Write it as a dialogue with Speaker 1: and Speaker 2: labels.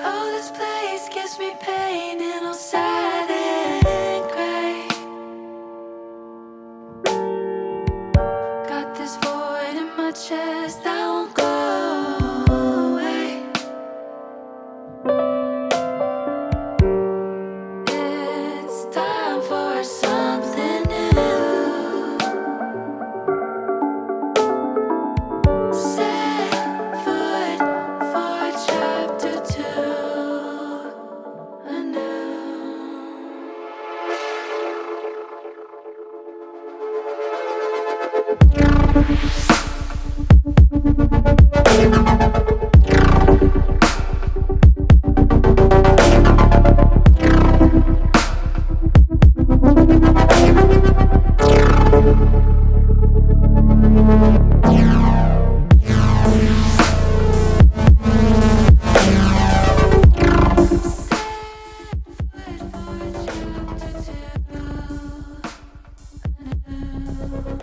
Speaker 1: Oh, this place gives me pain and all sad and gray. Got this void in my chest that won't go away. It's time for something new. Set foot for chapter 2 anew.